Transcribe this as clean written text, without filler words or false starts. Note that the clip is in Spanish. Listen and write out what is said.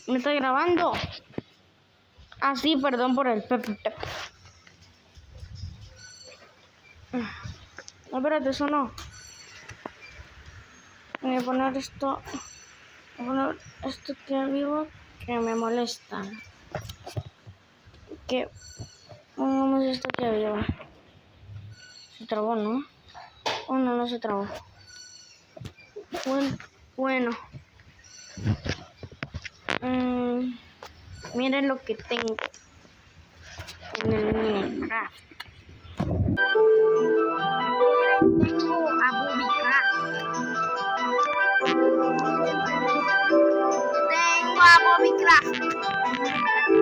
¿Me está grabando? Ah, sí, perdón por el pepe. No, espérate, eso no. Voy a poner esto. Voy a poner esto aquí arriba que me molesta. Que pongamos esto aquí arriba. Se trabó, ¿no? Oh, no, no se trabó. Bueno. Miren lo que tengo en el Minecraft. Tengo a Bobbycraft. Tengo a Bobbycraft.